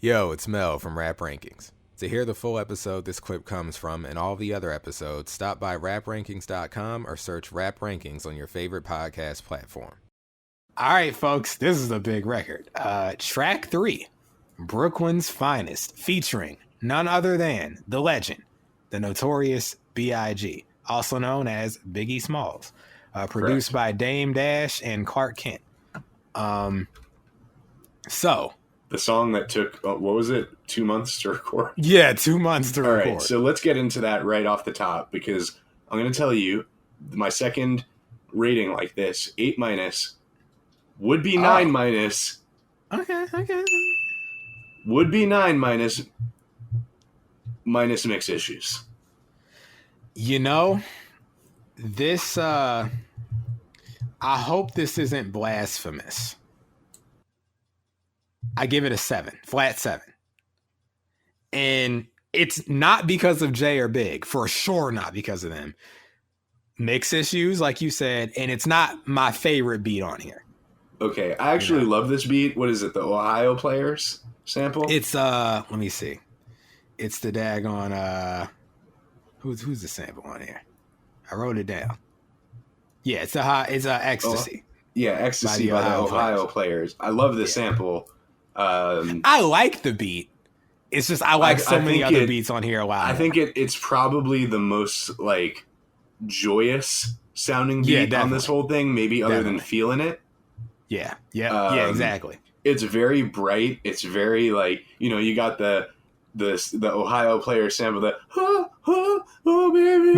Yo, it's Mel from Rap Rankings. To hear the full episode this clip comes from and all the other episodes, stop by raprankings.com or search Rap Rankings on your favorite podcast platform. All right, folks, this is a big record. Track 3, Brooklyn's Finest, featuring none other than the legend, the notorious B.I.G, also known as Biggie Smalls, produced by Dame Dash and Clark Kent. The song that took, what was it, 2 months to record? Yeah, 2 months to record. All right, so let's get into that right off the top, because I'm going to tell you, my second rating like this, 8- would be 9-. Okay. Would be 9- minus mix issues. You know, this, I hope this isn't blasphemous. I give it a 7, flat 7. And it's not because of Jay or Big, for sure not because of them. Mix issues, like you said, and it's not my favorite beat on here. Okay, I actually love this beat. What is it, the Ohio Players sample? It's, let me see. It's the daggone, who's the sample on here? I wrote it down. Yeah, it's Ecstasy. Ecstasy by the Ohio Players. I love this sample. I like the beat. It's just I like so many other beats on here a lot. I think it's probably the most like joyous sounding beat on this whole thing, maybe other than Feeling It. Yeah, exactly. It's very bright. It's very like, you got the Ohio Player sample that oh baby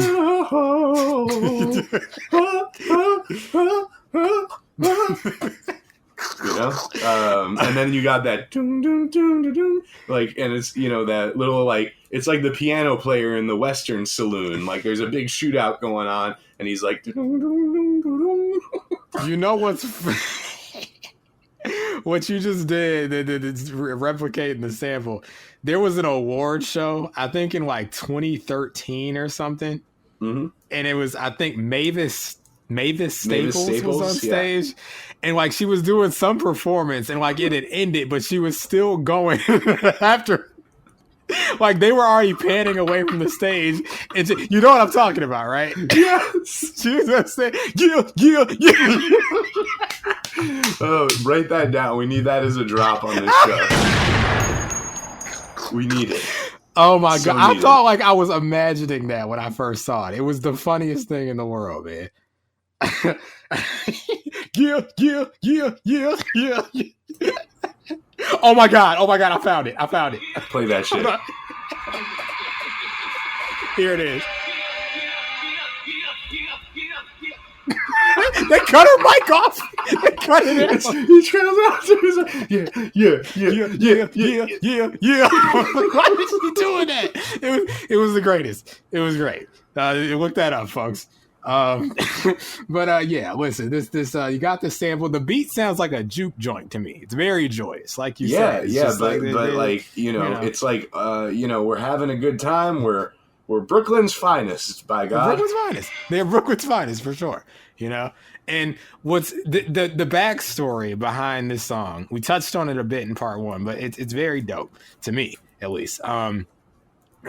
and then you got that dun, dun, dun, dun, dun, like, and it's that little like it's like the piano player in the Western saloon. Like there's a big shootout going on, and he's like, dun, dun, dun, dun, dun. You know what's what you just did? It's replicating the sample. There was an award show, I think in like 2013 or something, and it was I think Mavis Staples was on stage, and like she was doing some performance, and like it had ended, but she was still going after. Like they were already panning away from the stage, and you know what I'm talking about, right? Yes, she was on stage. Yeah. Oh, write that down. We need that as a drop on this show. We need it. Oh my God! I thought like I was imagining that when I first saw it. It was the funniest thing in the world, man. Yeah. Oh my God! I found it. Play that shit. Here it is. They cut her mic off. They cut it off. He trails out. He's like, yeah. Why is he doing that? It was the greatest. It was great. Look that up, folks. Listen, this you got the sample. The beat sounds like a juke joint to me. It's very joyous, like you said. It's like we're having a good time. We're Brooklyn's finest, by God. Brooklyn's finest. They're Brooklyn's finest for sure. And what's the backstory behind this song? We touched on it a bit in part 1, but it's very dope to me, at least. I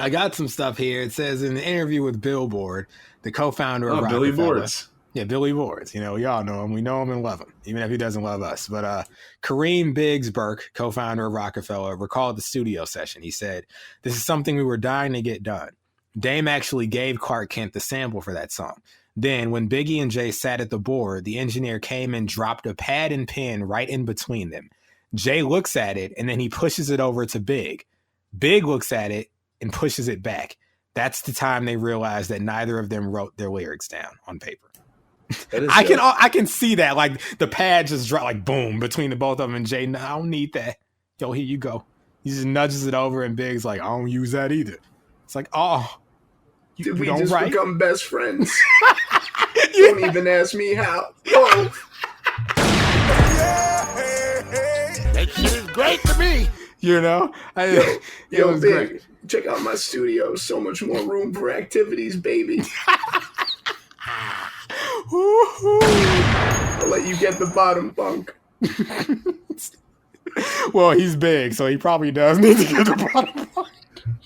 got some stuff here. It says in the interview with Billboard, the co-founder of Billy Roc-A-Fella. Boards. Yeah, Billy Boards. We all know him. We know him and love him, even if he doesn't love us. But Kareem Biggs Burke, co-founder of Roc-A-Fella, recalled the studio session. He said, "This is something we were dying to get done. Dame actually gave Clark Kent the sample for that song. Then when Biggie and Jay sat at the board, the engineer came and dropped a pad and pen right in between them. Jay looks at it, and then he pushes it over to Big. Big looks at it and pushes it back. That's the time they realized that neither of them wrote their lyrics down on paper." I can see that, like the pad just dropped, like boom, between the both of them, and Jay, "No, I don't need that. Yo, here you go." He just nudges it over, and Big's like, "I don't use that either." It's like, oh, did we just become best friends? Don't even ask me how. Oh. That shit is great to me. Yo, Big, great. Check out my studio. So much more room for activities, baby. I'll let you get the bottom bunk. Well, he's big, so he probably does need to get the bottom bunk.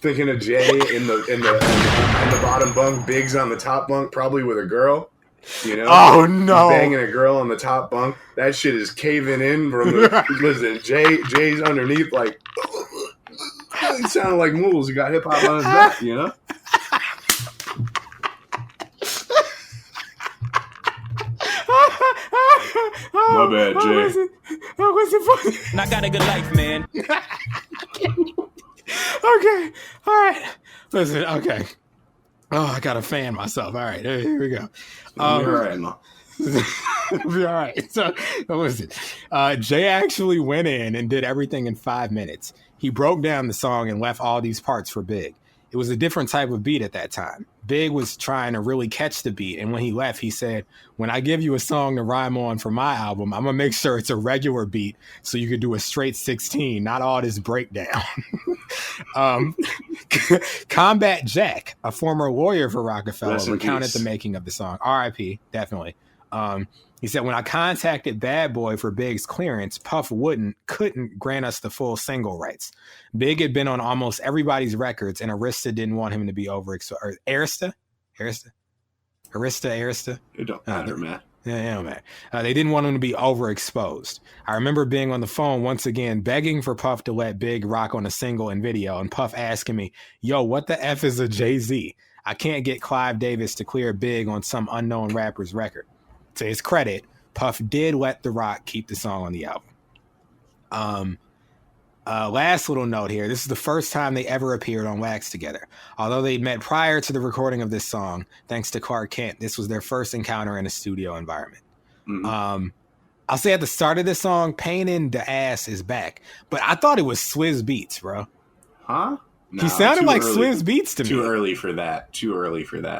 Thinking of Jay in the bottom bunk, Biggs on the top bunk, probably with a girl. You know? Oh no! He's banging a girl on the top bunk. That shit is caving in from the. Listen, Jay's underneath, like. He sounded like Moulz. He got hip hop on his back, you know? My bad, Jay. How was it funny? And I got a good life, man. Okay. All right. Listen, okay. Oh, I got to fan myself. All right. Here we go. All right, man. It'll be all right. So, listen, Jay actually went in and did everything in 5 minutes. He broke down the song and left all these parts for Big. It was a different type of beat at that time. Big was trying to really catch the beat. And when he left, he said, when I give you a song to rhyme on for my album, I'm going to make sure it's a regular beat so you can do a straight 16, not all this breakdown. Combat Jack, a former lawyer for Roc-A-Fella, recounted the making of the song. R.I.P. Definitely. He said, when I contacted Bad Boy for Big's clearance, Puff couldn't grant us the full single rights. Big had been on almost everybody's records, and Arista didn't want him to be overexposed. Arista? It don't matter, man. Yeah, man. They didn't want him to be overexposed. I remember being on the phone once again, begging for Puff to let Big rock on a single and video, and Puff asking me, yo, what the F is a Jay-Z? I can't get Clive Davis to clear Big on some unknown rapper's record. To his credit, Puff did let The Roc keep the song on the album. Last little note here. This is the first time they ever appeared on Wax together. Although they'd met prior to the recording of this song, thanks to Clark Kent, this was their first encounter in a studio environment. Mm-hmm. I'll say at the start of this song, Pain in the Ass is back. But I thought it was Swizz Beats, bro. Huh? No, he sounded like Swizz Beats to me. Too early for that.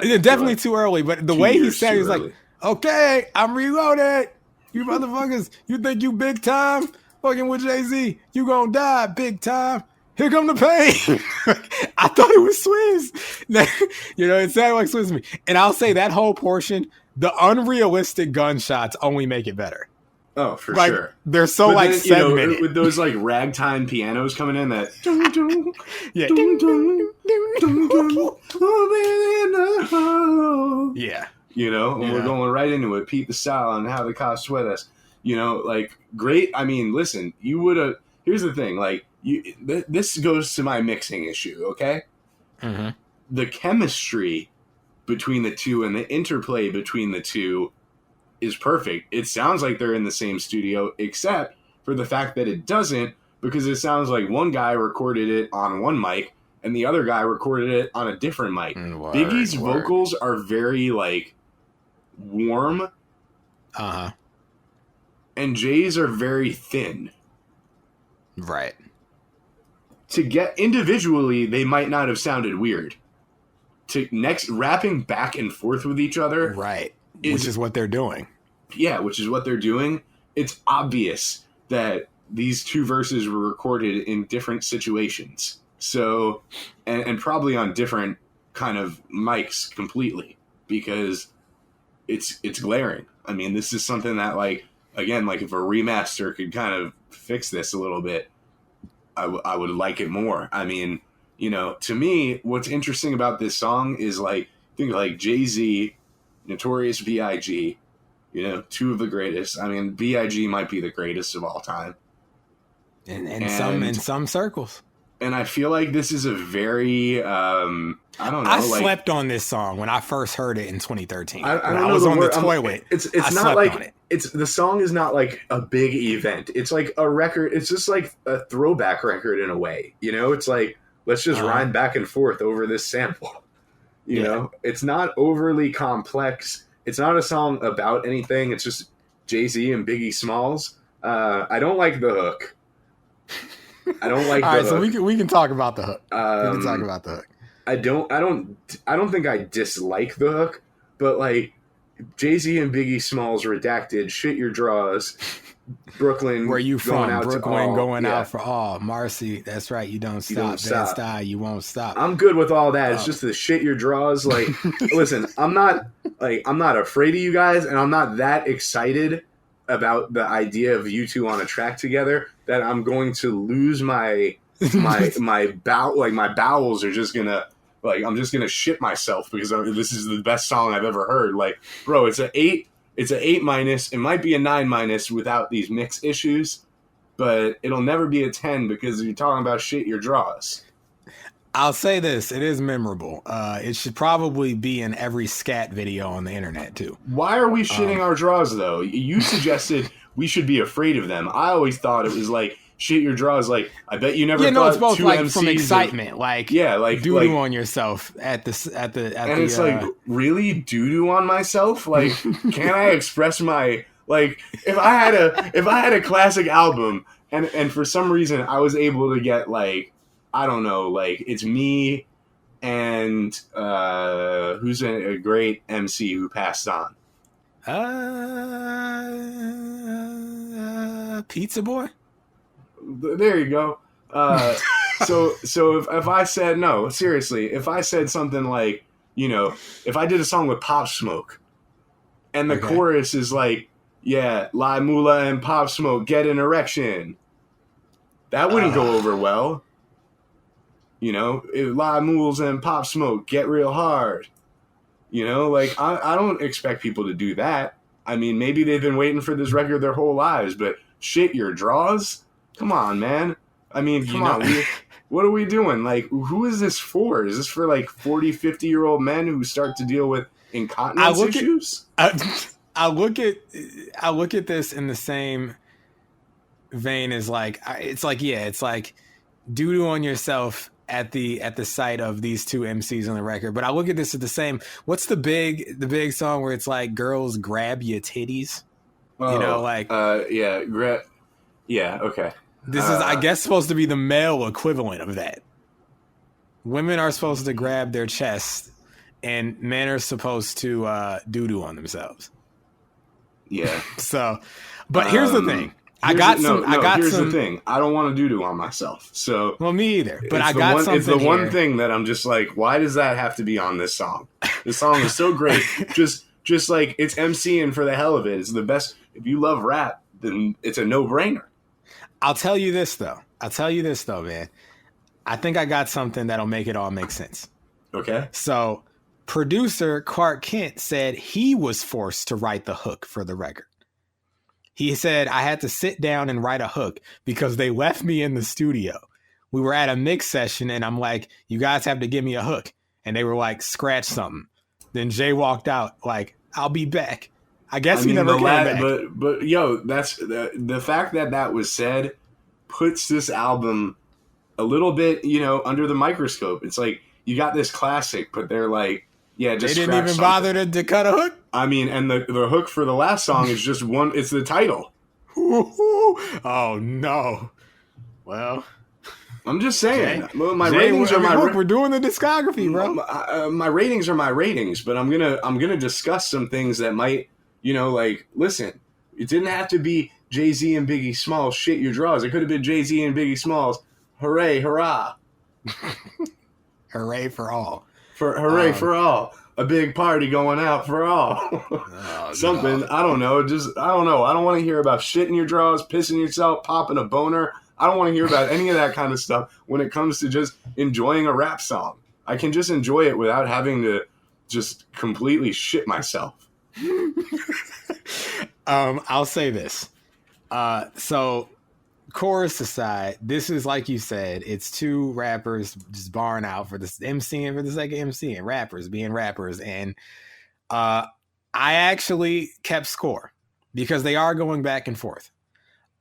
Yeah, definitely too early. But the way he said, he was like, okay, I'm reloaded. You motherfuckers, you think you big time? Fucking with Jay-Z, you gonna die big time. Here come the pain. I thought it was Swizz. You know, it sounded like Swizz to me. And I'll say that whole portion, the unrealistic gunshots only make it better. Oh, for like, sure. They're so but like then, segmented. With those like ragtime pianos coming in, that yeah. Yeah. You know, and we're going right into it. Pete the Style and how the cops sweat us. You know, like, great. I mean, listen, you would have. Here's the thing. Like, this goes to my mixing issue, okay? Mm-hmm. The chemistry between the two and the interplay between the two is perfect. It sounds like they're in the same studio, except for the fact that it doesn't, because it sounds like one guy recorded it on one mic and the other guy recorded it on a different mic. Biggie's vocals are very, like, warm. Uh-huh. And Jay's are very thin. Right. To get individually, they might not have sounded weird. To next rapping back and forth with each other. Right. Which is what they're doing. Yeah, which is what they're doing. It's obvious that these two verses were recorded in different situations. So, and probably on different kind of mics completely, because it's glaring. I mean, this is something that, like, again, like if a remaster could kind of fix this a little bit, I would like it more. I mean, you know, to me, what's interesting about this song is, like, think like Jay-Z, Notorious B.I.G, you know, two of the greatest. I mean, B.I.G might be the greatest of all time. In some circles. And I feel like this is a very, I don't know. I slept on this song when I first heard it in 2013. I was the on word. the toilet. It's not like, the song is not like a big event. It's like a record. It's just like a throwback record in a way. You know, it's like, let's just rhyme back and forth over this sample. You know, it's not overly complex. It's not a song about anything. It's just Jay-Z and Biggie Smalls. I don't like the hook. I don't like All the right, hook. so we can talk about the hook. We can talk about the hook. I don't think I dislike the hook, but like Jay-Z and Biggie Smalls redacted, shit your draws, Brooklyn. Where you from? Brooklyn going out for all. Marcy, that's right. You don't stop. Bed-Stuy, you won't stop. I'm good with all that. It's just the shit your draws. Like, listen, I'm not afraid of you guys, and I'm not that excited about the idea of you two on a track together that I'm going to lose my bowels are just gonna I'm just gonna shit myself because this is the best song I've ever heard. Like, bro, it's an 8. It's an 8 minus. It might be a 9 minus without these mix issues, but it'll never be a 10 because you're talking about shit your draws. I'll say this: it is memorable. It should probably be in every scat video on the internet too. Why are we shitting our draws though? You suggested we should be afraid of them. I always thought it was like shit your draws. Like, I bet you never. Yeah, no, it's both two like MCs from excitement, doo-doo on yourself at the. And it's like, really doo-doo on myself? Like, can't I express my if I had a classic album and for some reason I was able to get I don't know, it's me and who's a great MC who passed on? Pizza Boy. There you go. So if I said no, seriously, if I said something like, if I did a song with Pop Smoke, and the chorus is like, yeah, La Mula and Pop Smoke get an erection, that wouldn't go over well. If La Moulz and Pop Smoke get real hard. I don't expect people to do that. I mean, maybe they've been waiting for this record their whole lives, but shit your draws? Come on, man. I mean, come on. What are we doing? Who is this for? Is this for 40, 50-year-old men who start to deal with incontinence issues? I look at this in the same vein as it's doo-doo on yourself at the sight of these two MCs on the record. But I look at this as the same. What's the big song where it's like girls grab your titties? Yeah, okay. This is, I guess, supposed to be the male equivalent of that. Women are supposed to grab their chest, and men are supposed to doo-doo on themselves. Yeah. So, but here's the thing. Here's the thing. I don't want to doo-doo on myself. So, well, me either. But I got something. It's the one here. thing that I'm just like, why does that have to be on this song? This song is so great. just it's MCing for the hell of it. It's the best. If you love rap, then it's a no-brainer. I'll tell you this though, man. I think I got something that'll make it all make sense. Okay. So, producer Clark Kent said he was forced to write the hook for the record. He said, I had to sit down and write a hook because they left me in the studio. We were at a mix session and I'm like, you guys have to give me a hook. And they were like, scratch something. Then Jay walked out like, I'll be back. I guess he never came back. But yo, that's the fact that was said puts this album a little bit, under the microscope. It's like you got this classic, but they're like, yeah, just they didn't even bother to cut a hook. I mean, and the hook for the last song is just one. It's the title. Oh no. Well, I'm just saying. Jay, my ratings are my. We're doing the discography, bro. My ratings are my ratings, but I'm gonna discuss some things that might. Listen, it didn't have to be Jay-Z and Biggie Smalls shit your draws. It could have been Jay-Z and Biggie Smalls. Hooray, hurrah. Hooray for all. Hooray for all. A big party going out for all. Something. No. I don't know. I don't know. I don't want to hear about shitting your draws, pissing yourself, popping a boner. I don't want to hear about any of that kind of stuff when it comes to just enjoying a rap song. I can just enjoy it without having to just completely shit myself. I'll say this. So chorus aside, this is like you said, it's two rappers just barring out for this MCing for the sake of MCing, rappers being rappers. And I actually kept score because they are going back and forth.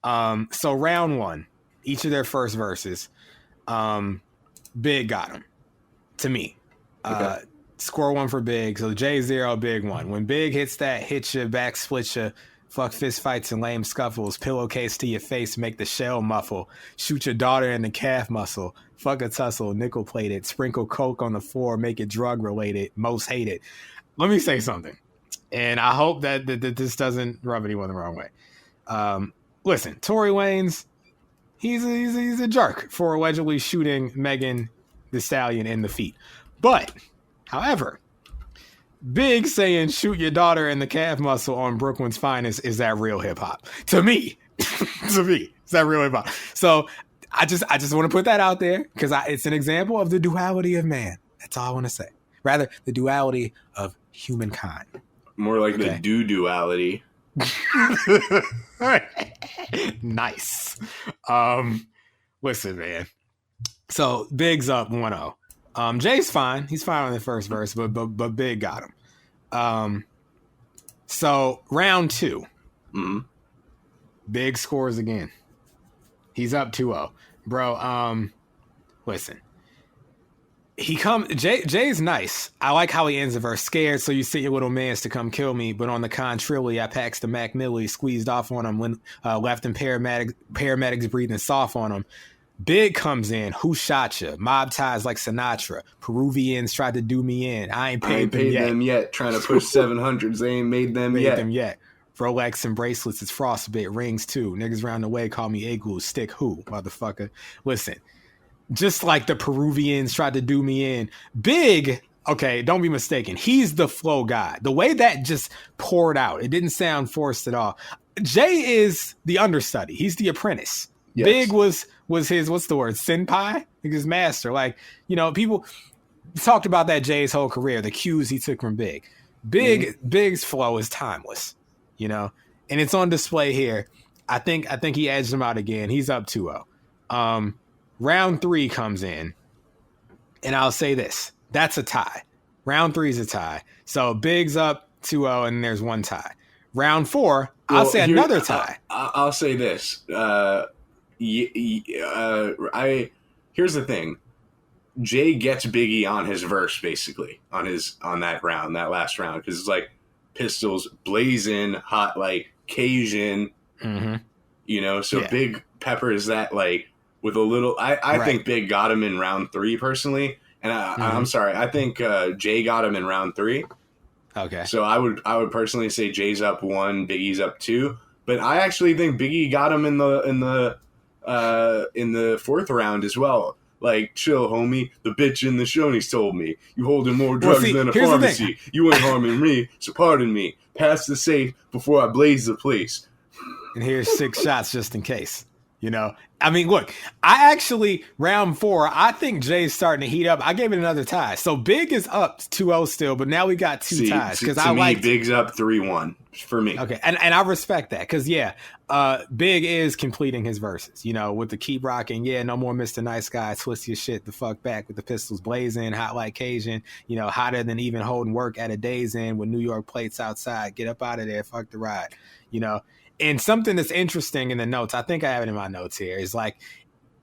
So round one, each of their first verses, Big got them to me. Okay. Score one for Big. So J0, Big one. When Big hits that, hit you, back split you, fuck fist fights and lame scuffles, pillowcase to your face, make the shell muffle, shoot your daughter in the calf muscle, fuck a tussle, nickel plated, sprinkle coke on the floor, make it drug related, most hated. Let me say something, and I hope that this doesn't rub anyone the wrong way. Listen, Tory Lanez, he's a jerk for allegedly shooting Megan Thee Stallion in the feet. But, however, Big saying shoot your daughter in the calf muscle on Brooklyn's finest, is that real hip hop? To me. To me. Is that real hip hop? So I just want to put that out there because it's an example of the duality of man. That's all I want to say. Rather, the duality of humankind. More like the duality. Nice. Listen, man. So Big's up 1-0. Jay's fine. He's fine on the first verse, but Big got him. So round 2. Mm-hmm. Big scores again. He's up 2-0. Bro, listen. Jay's nice. I like how he ends the verse. Scared, so you sent your little mans to come kill me, but on the contrary, I packs the Mac Millie, squeezed off on him when left him paramedics breathing soft on him. Big comes in. Who shot you? Mob ties like Sinatra. Peruvians tried to do me in. I ain't paid them yet. Trying to push 700s. They ain't made them yet. Rolex and bracelets is frostbit. Rings too. Niggas round the way call me igloo. Stick who, motherfucker? Listen, just like the Peruvians tried to do me in. Big, okay, don't be mistaken. He's the flow guy. The way that just poured out, it didn't sound forced at all. Jay is the understudy. He's the apprentice. Yes. Big was his, what's the word, senpai? His master. Like, you know, people talked about that Jay's whole career, the cues he took from Big. Big's flow is timeless, you know, and it's on display here. I think he edged him out again. He's up 2-0. Round 3 comes in, and I'll say this. That's a tie. Round 3 is a tie. So Big's up 2-0, and there's one tie. Round 4, I'll say another tie. I'll say this. Here's the thing. Jay gets Biggie on his verse, basically, on that last round, because it's like pistols blazing, hot like Cajun, you know. So Big peppers that like with a little. I think Big got him in round 3 personally, and I'm sorry, I think Jay got him in round 3. Okay. So I would personally say Jay's up 1, Biggie's up 2, but I actually think Biggie got him in the 4th round as well. Like, chill, homie. The bitch in the Shoney's told me you holding more drugs than a pharmacy. You ain't harming me, so pardon me. Pass the safe before I blaze the place. And here's 6 shots just in case. You know, I mean, look, I actually, round 4, I think Jay's starting to heat up. I gave it another tie. So Big is up 2-0 still, but now we got 2 ties. Because I like Big's up 3-1 for me. Okay, and I respect that because, Big is completing his verses, you know, with the keep rocking. Yeah, no more Mr. Nice Guy. Twist your shit the fuck back with the pistols blazing, hot like Cajun, you know, hotter than even holding work at a day's end with New York plates outside. Get up out of there. Fuck the ride, you know. And something that's interesting in the notes, I think I have it in my notes here, is like,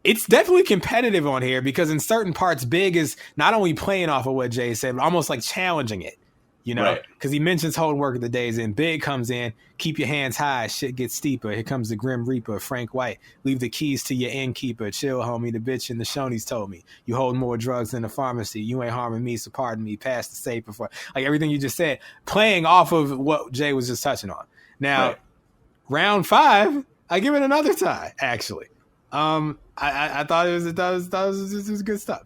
it's definitely competitive on here because in certain parts, Big is not only playing off of what Jay said, but almost like challenging it, you know, because he mentions holding work at the days in. Big comes in, keep your hands high, shit gets steeper. Here comes the Grim Reaper, Frank White. Leave the keys to your innkeeper. Chill, homie, the bitch in the Shoney's told me. You hold more drugs than a pharmacy. You ain't harming me, so pardon me. Pass the safe before. Like everything you just said, playing off of what Jay was just touching on. Now, round 5, I give it another tie, actually. I thought it was good stuff.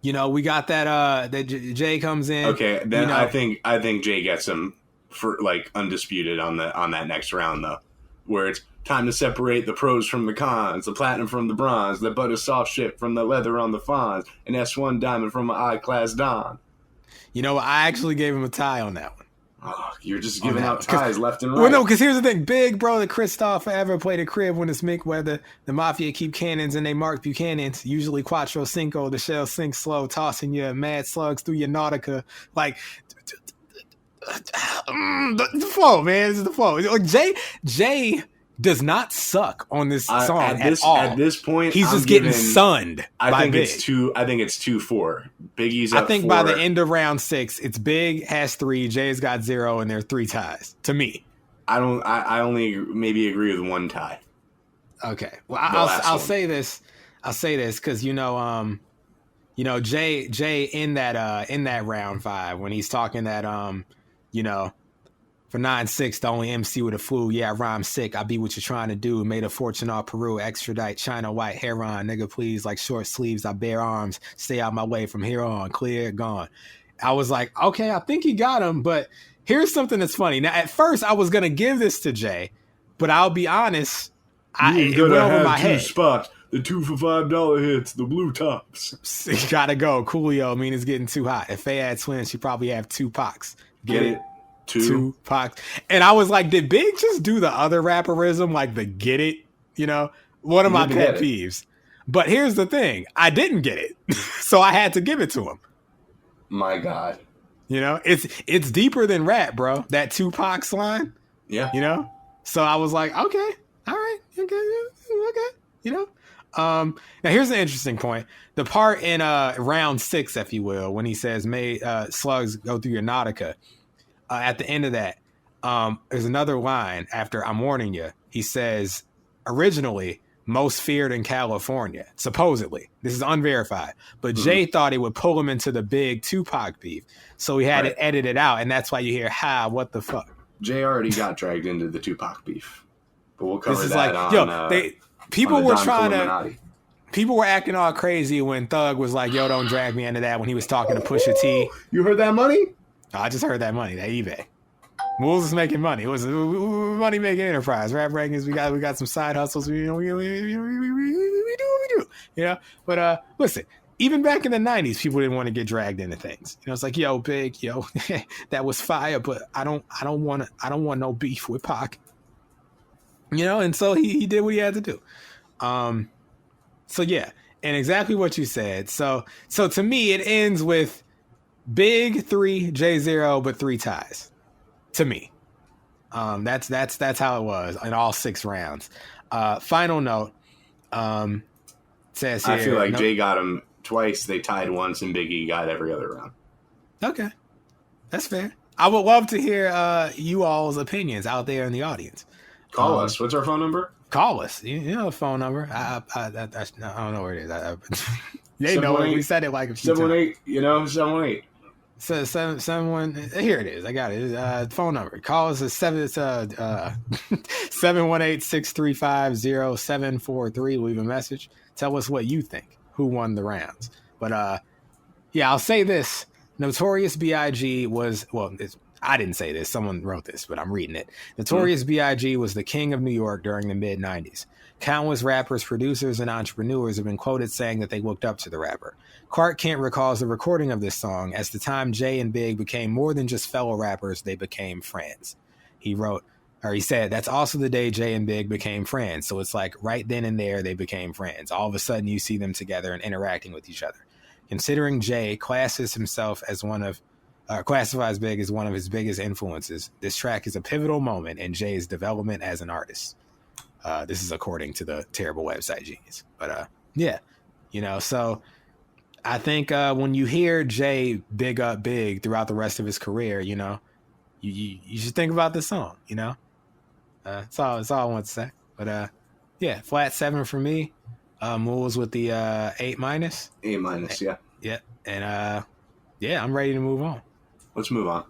You know, we got that Jay comes in. Okay, then you know, I think Jay gets him for like undisputed on that next round though, where it's time to separate the pros from the cons, the platinum from the bronze, the butter soft shit from the leather on the fawns, an S1 diamond from an I-class Don. You know, I actually gave him a tie on that one. Oh, you're just giving out ties left and right. Well, no, because here's the thing. Big brother Christoph forever played a crib when it's Mick Weather. The Mafia keep cannons and they mark Buchanans. Usually Quattro Cinco, the shell sinks slow, tossing your mad slugs through your Nautica. Like, the flow, man. This is the flow. Like, Jay does not suck on this song at all. At this point, he's just getting sunned by Big. I think it's 2-4. Biggie's up 4. I think by the end of round 6, it's Big has 3, Jay's got 0, and there are 3 ties to me. I only maybe agree with 1 tie. Okay. Well, I'll say this. I'll say this because you know Jay in that round 5 when he's talking that you know. For 9-6, the only MC with a flu. Yeah, I rhyme sick. I be what you're trying to do. Made a fortune off Peru. Extradite, China white, hair on. Nigga, please, like short sleeves. I bear arms. Stay out my way from here on. Clear, gone. I was like, okay, I think he got him. But here's something that's funny. Now, at first, I was gonna give this to Jay, but I'll be honest, it went over my head. Spots. The 2 for $5 hits, the blue tops. You gotta go. Coolio, I mean, it's getting too hot. If Faye had twins, she probably have 2 Pacs. Get it? 2 Pacs. And I was like, did Big just do the other rapperism, like the get it? You know, one of my pet peeves. But here's the thing. I didn't get it. So I had to give it to him. My God. You know, it's deeper than rap, bro. That 2 Pacs line. Yeah. You know? So I was like, okay, all right, okay, you know? Now here's an interesting point. The part in round 6, if you will, when he says, may slugs go through your Nautica, at the end of that, there's another line after I'm warning you. He says, originally, most feared in California, supposedly. This is unverified. But Jay thought he would pull him into the big Tupac beef. So he had it edited out, and that's why you hear, what the fuck? Jay already got dragged into the Tupac beef. But we'll cover this is that like, on... people were trying to... People were acting all crazy when Thug was like, yo, don't drag me into that, when he was talking to Pusha T. You heard that money? I just heard that money, that eBay. Moulz is making money. It was a money-making enterprise. Rap Rankings, we got some side hustles. We do what we do. You know? But listen, even back in the 90s, people didn't want to get dragged into things. You know, it's like, yo, Big, yo, that was fire, but I don't want no beef with Pac. You know, and so he did what he had to do. So yeah, and exactly what you said. So to me, it ends with Big 3, Jay 0, but 3 ties. To me, that's how it was in all 6 rounds. Final note says here. I feel like Jay got him twice. They tied once, and Biggie got every other round. Okay, that's fair. I would love to hear you all's opinions out there in the audience. Call us. What's our phone number? Call us. You know the phone number. I don't know where it is. They know it. We said it like a few 718. You know, 718. So 771. Here it is. I got it. Phone number. Call us at 718-635-0743. Leave a message. Tell us what you think. Who won the rounds? But yeah, I'll say this. Notorious B.I.G. was I didn't say this. Someone wrote this, but I'm reading it. Notorious B.I.G. was the king of New York during the mid-90s. Countless rappers, producers, and entrepreneurs have been quoted saying that they looked up to the rapper. Clark Kent recalls the recording of this song as the time Jay and Big became more than just fellow rappers, they became friends. He said, that's also the day Jay and Big became friends. So it's like right then and there, they became friends. All of a sudden, you see them together and interacting with each other. Considering Jay classifies Big as one of his biggest influences, this track is a pivotal moment in Jay's development as an artist. This is according to the terrible website Genius. But yeah, you know, so I think when you hear Jay big up Big throughout the rest of his career, you know, you should think about this song, you know. That's all I want to say. But yeah, flat 7 for me. Moulz with the 8-. 8-, yeah. Yeah. And yeah, I'm ready to move on. Let's move on.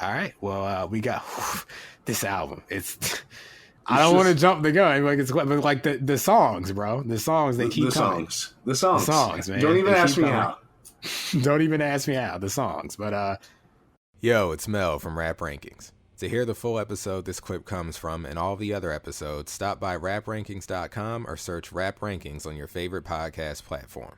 All right. Well, we got this album. I don't want to jump the gun, like the songs, bro. The songs they keep coming. The songs, man. Don't even ask me how. Don't even ask me how. The songs, but yo, it's Mel from Rap Rankings. To hear the full episode this clip comes from and all the other episodes, stop by raprankings.com or search Rap Rankings on your favorite podcast platform.